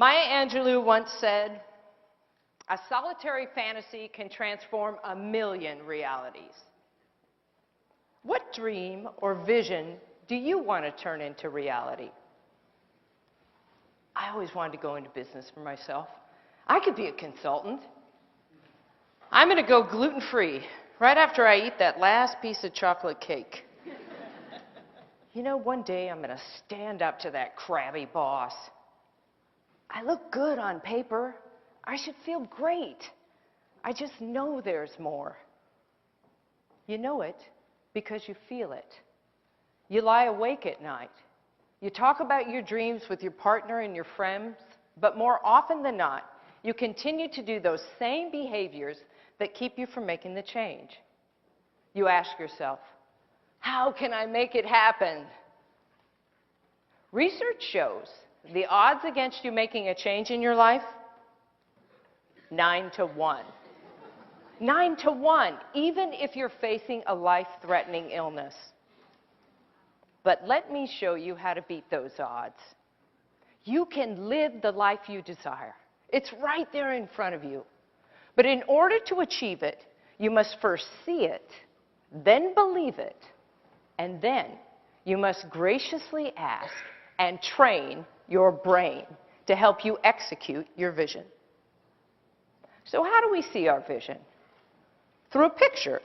Maya Angelou once said, "A solitary fantasy can transform a million realities." What dream or vision do you want to turn into reality? I always wanted to go into business for myself. I could be a consultant. I'm going to go gluten-free right after I eat that last piece of chocolate cake. You know, one day I'm going to stand up to that crabby boss. I look good on paper. I should feel great. I just know there's more. You know it because you feel it. You lie awake at night. You talk about your dreams with your partner and your friends, but more often than not, you continue to do those same behaviors that keep you from making the change. You ask yourself, how can I make it happen? Research shows the odds against you making a change in your life, 9 to 1. 9 to 1, even if you're facing a life-threatening illness. But let me show you how to beat those odds. You can live the life you desire. It's right there in front of you. But in order to achieve it, you must first see it, then believe it, and then you must graciously ask and train your brain to help you execute your vision. So how do we see our vision? Through a picture.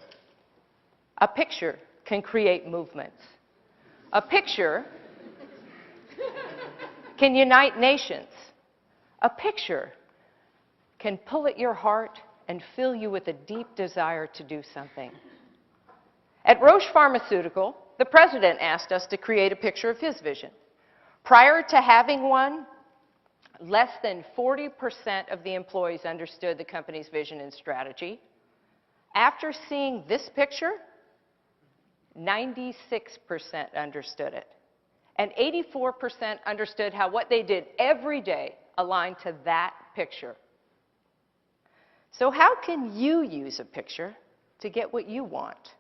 A picture can create movements. A picture can unite nations. A picture can pull at your heart and fill you with a deep desire to do something. At Roche Pharmaceutical, the president asked us to create a picture of his vision. Prior to having one, less than 40% of the employees understood the company's vision and strategy. After seeing this picture, 96% understood it. And 84% understood how what they did every day aligned to that picture. So how can you use a picture to get what you want?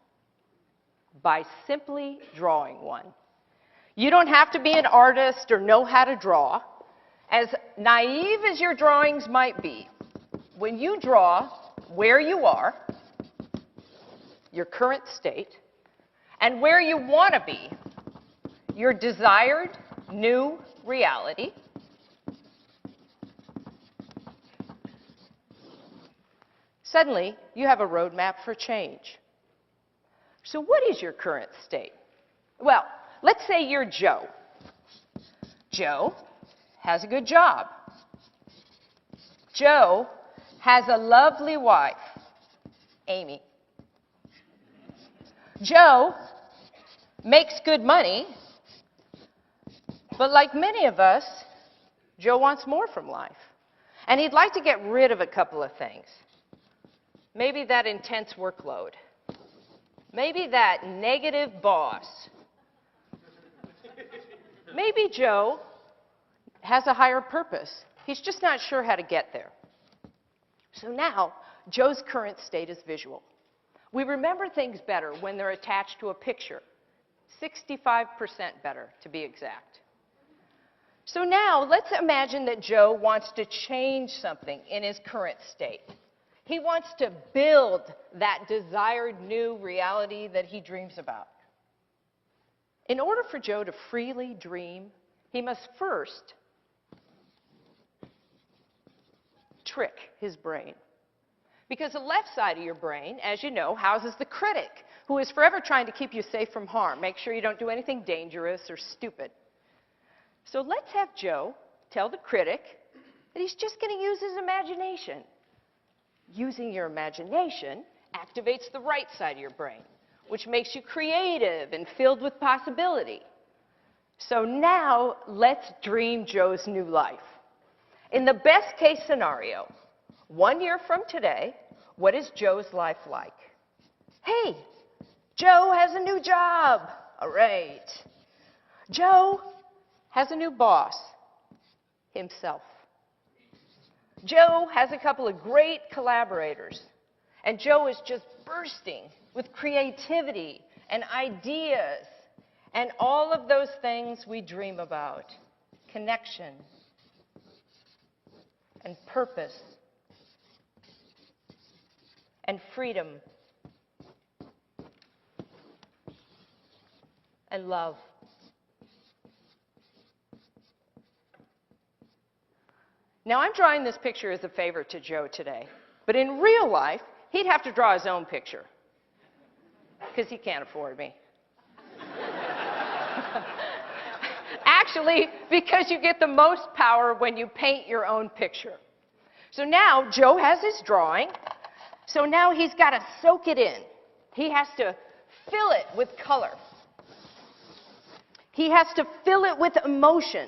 By simply drawing one. You don't have to be an artist or know how to draw. As naive as your drawings might be, when you draw where you are, your current state, and where you want to be, your desired new reality, suddenly you have a roadmap for change. So what is your current state? Well, let's say you're Joe. Joe has a good job. Joe has a lovely wife, Amy. Joe makes good money, but like many of us, Joe wants more from life. And he'd like to get rid of a couple of things. Maybe that intense workload. Maybe that negative boss. Maybe Joe has a higher purpose. He's just not sure how to get there. So now, Joe's current state is visual. We remember things better when they're attached to a picture. 65% better, to be exact. So now, let's imagine that Joe wants to change something in his current state. He wants to build that desired new reality that he dreams about. In order for Joe to freely dream, he must first trick his brain. Because the left side of your brain, as you know, houses the critic, who is forever trying to keep you safe from harm, make sure you don't do anything dangerous or stupid. So let's have Joe tell the critic that he's just going to use his imagination. Using your imagination activates the right side of your brain, which makes you creative and filled with possibility. So now, let's dream Joe's new life. In the best case scenario, 1 year from today, what is Joe's life like? Hey, Joe has a new job. All right. Joe has a new boss, himself. Joe has a couple of great collaborators, and Joe is just bursting with creativity and ideas and all of those things we dream about. Connection, and purpose and freedom and love. Now, I'm drawing this picture as a favor to Joe today, but in real life, he'd have to draw his own picture because he can't afford me. Actually, because you get the most power when you paint your own picture. So now Joe has his drawing, so now he's got to soak it in. He has to fill it with color. He has to fill it with emotion.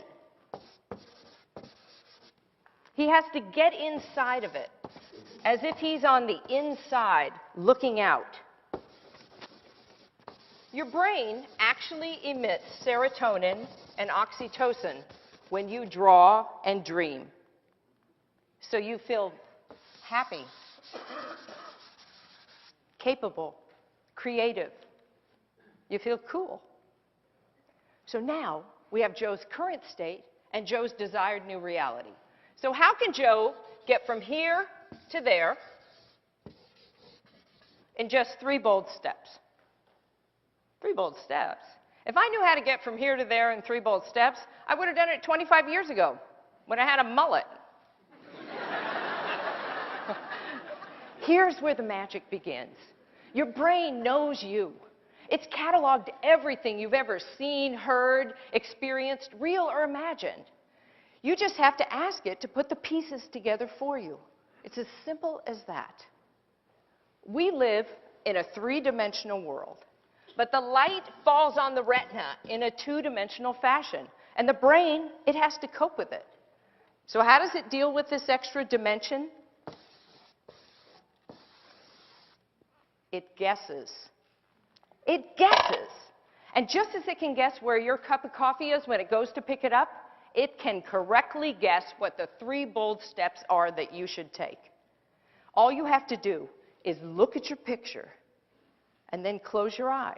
He has to get inside of it, as if he's on the inside looking out. Your brain actually emits serotonin and oxytocin when you draw and dream. So you feel happy, capable, creative. You feel cool. So now we have Joe's current state and Joe's desired new reality. So how can Joe get from here to there in just 3 bold steps? 3 bold steps. If I knew how to get from here to there in 3 bold steps, I would have done it 25 years ago when I had a mullet. Here's where the magic begins. Your brain knows you. It's cataloged everything you've ever seen, heard, experienced, real or imagined. You just have to ask it to put the pieces together for you. It's as simple as that. We live in a 3-dimensional world, but the light falls on the retina in a 2-dimensional fashion, and the brain, it has to cope with it. So how does it deal with this extra dimension? It guesses. It guesses. And just as it can guess where your cup of coffee is when it goes to pick it up, it can correctly guess what the 3 bold steps are that you should take. All you have to do is look at your picture and then close your eyes.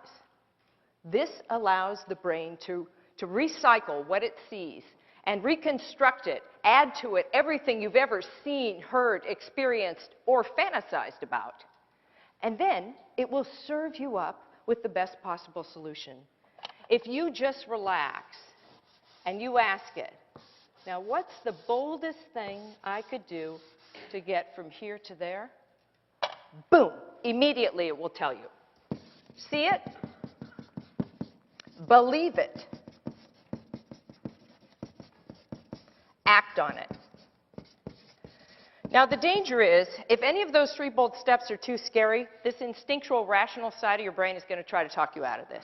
This allows the brain to recycle what it sees and reconstruct it, add to it everything you've ever seen, heard, experienced, or fantasized about. And then it will serve you up with the best possible solution. If you just relax and you ask it, now what's the boldest thing I could do to get from here to there? Boom, immediately it will tell you. See it? Believe it. Act on it. Now the danger is, if any of those 3 bold steps are too scary, this instinctual, rational side of your brain is going to try to talk you out of this.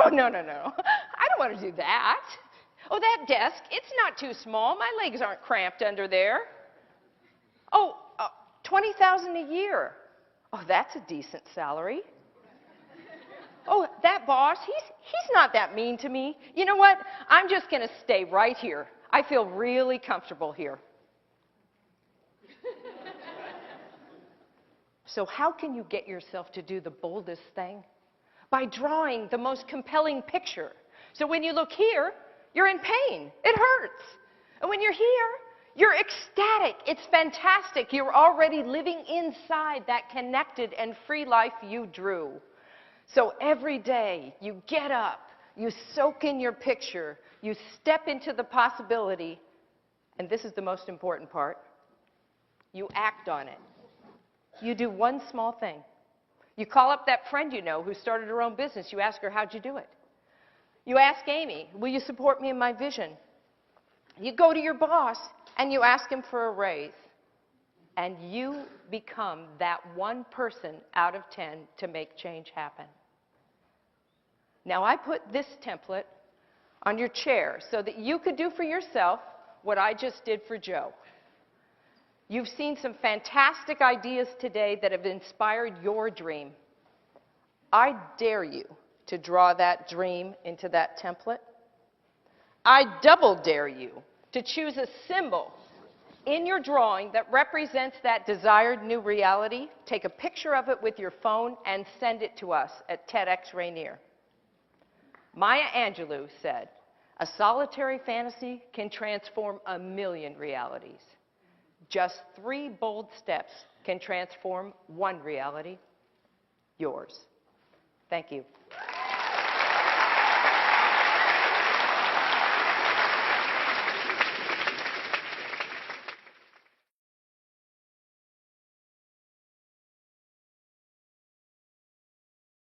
Oh, no, no, no. I don't want to do that. Oh, that desk, it's not too small. My legs aren't cramped under there. Oh, $20,000 a year. Oh, that's a decent salary. Oh, that boss, he's not that mean to me. You know what? I'm just going to stay right here. I feel really comfortable here. So how can you get yourself to do the boldest thing? By drawing the most compelling picture. So when you look here, you're in pain. It hurts. And when you're here, you're ecstatic. It's fantastic. You're already living inside that connected and free life you drew. So every day you get up, you soak in your picture, you step into the possibility, and this is the most important part, you act on it. You do one small thing. You call up that friend you know who started her own business. You ask her, how'd you do it? You ask Amy, will you support me in my vision? You go to your boss and you ask him for a raise. And you become that one person out of 10 to make change happen. Now I put this template on your chair so that you could do for yourself what I just did for Joe. You've seen some fantastic ideas today that have inspired your dream. I dare you to draw that dream into that template. I double dare you to choose a symbol in your drawing that represents that desired new reality. Take a picture of it with your phone and send it to us at TEDx Rainier. Maya Angelou said, "A solitary fantasy can transform a million realities. Just 3 bold steps can transform one reality, yours. Thank you.